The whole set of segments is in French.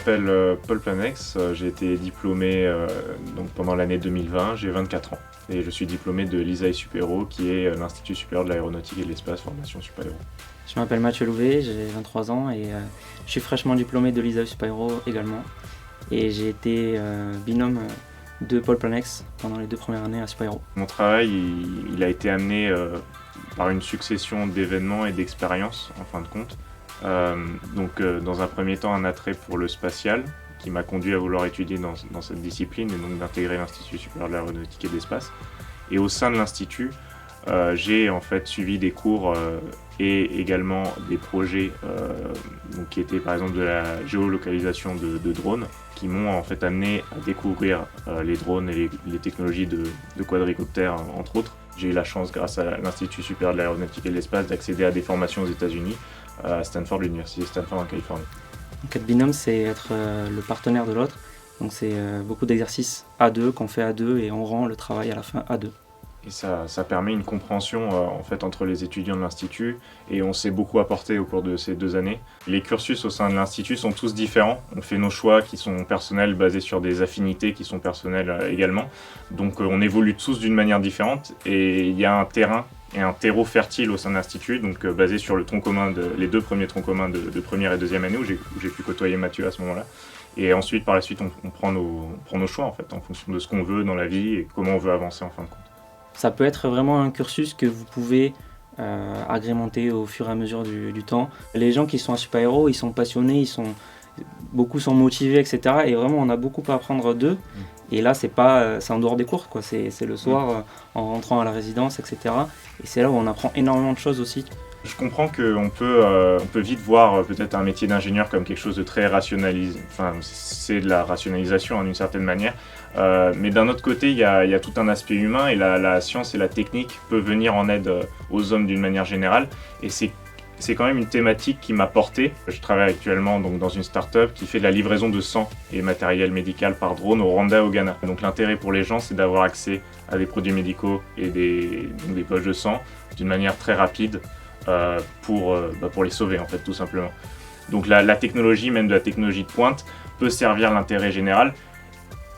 m'appelle Paul Planex, j'ai été diplômé donc pendant l'année 2020, j'ai 24 ans. Et je suis diplômé de l'ISAE Super-Héros, qui est l'Institut supérieur de l'aéronautique et de l'espace, formation super-héros. Je m'appelle Mathieu Louvet, j'ai 23 ans et je suis fraîchement diplômé de l'ISAE Super-Héros également. Et j'ai été binôme de Paul Planex pendant les 2 premières années à Super-Héros. Mon travail, il a été amené par une succession d'événements et d'expériences, en fin de compte. Dans un premier temps, un attrait pour le spatial, qui m'a conduit à vouloir étudier dans cette discipline et donc d'intégrer l'Institut supérieur de l'aéronautique et de l'espace. Et au sein de l'Institut, j'ai en fait suivi des cours et également des projets qui étaient par exemple de la géolocalisation de drones, qui m'ont en fait amené à découvrir les drones et les technologies de quadricoptères entre autres. J'ai eu la chance, grâce à l'Institut supérieur de l'aéronautique et de l'espace, d'accéder à des formations aux États-Unis, à Stanford, l'université de Stanford en Californie. Donc être binôme, c'est être le partenaire de l'autre. Donc c'est beaucoup d'exercices à deux qu'on fait à deux et on rend le travail à la fin à deux. Et ça permet une compréhension en fait entre les étudiants de l'Institut, et on s'est beaucoup apporté au cours de ces 2 années. Les cursus au sein de l'Institut sont tous différents. On fait nos choix qui sont personnels, basés sur des affinités qui sont personnelles également. Donc on évolue tous d'une manière différente, et il y a un terrain et un terreau fertile au sein de l'Institut, donc basé sur le tronc commun les 2 premiers troncs communs de première et deuxième année où j'ai pu côtoyer Mathieu à ce moment-là. Et ensuite, par la suite, on prend nos choix en fait, en fonction de ce qu'on veut dans la vie et comment on veut avancer en fin de compte. Ça peut être vraiment un cursus que vous pouvez agrémenter au fur et à mesure du temps. Les gens qui sont à Super-Héros, ils sont passionnés, beaucoup sont motivés, etc. Et vraiment, on a beaucoup à apprendre d'eux. Et là, c'est en dehors des cours, quoi. C'est le soir, en rentrant à la résidence, etc. Et c'est là où on apprend énormément de choses aussi. Je comprends qu'on peut vite voir peut-être un métier d'ingénieur comme quelque chose de très rationalisé. Enfin, c'est de la rationalisation d'une certaine manière. Mais d'un autre côté, il y a tout un aspect humain, et la science et la technique peuvent venir en aide aux hommes d'une manière générale. Et c'est quand même une thématique qui m'a porté. Je travaille actuellement donc dans une start-up qui fait de la livraison de sang et matériel médical par drone au Rwanda, au Ghana. Donc l'intérêt pour les gens, c'est d'avoir accès à des produits médicaux et des poches de sang d'une manière très rapide pour les sauver en fait, tout simplement. Donc la technologie, même de la technologie de pointe, peut servir l'intérêt général.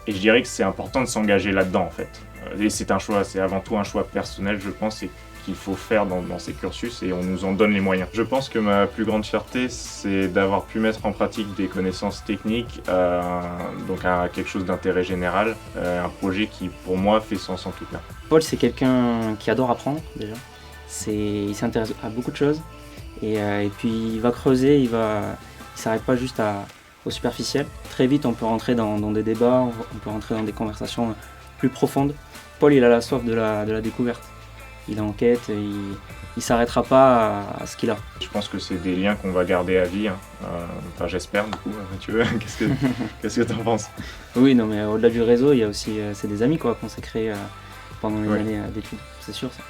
Et je dirais que c'est important de s'engager là-dedans en fait. Et c'est un choix, c'est avant tout un choix personnel, je pense, et qu'il faut faire dans ces cursus, et on nous en donne les moyens. Je pense que ma plus grande fierté, c'est d'avoir pu mettre en pratique des connaissances techniques, donc à quelque chose d'intérêt général, un projet qui pour moi fait sens en tout cas. Paul, c'est quelqu'un qui adore apprendre déjà. Il s'intéresse à beaucoup de choses et puis il va creuser, il s'arrête pas juste au superficiel. Très vite, on peut rentrer dans des débats, on peut rentrer dans des conversations plus profondes. Paul, il a la soif de la découverte. Il enquête, il s'arrêtera pas à ce qu'il a. Je pense que c'est des liens qu'on va garder à vie. Enfin, j'espère du coup. Mathieu, qu'est-ce que t'en penses? Oui, non, mais au-delà du réseau, il y a aussi c'est des amis quoi qu'on s'est créés pendant les années d'études, c'est sûr ça.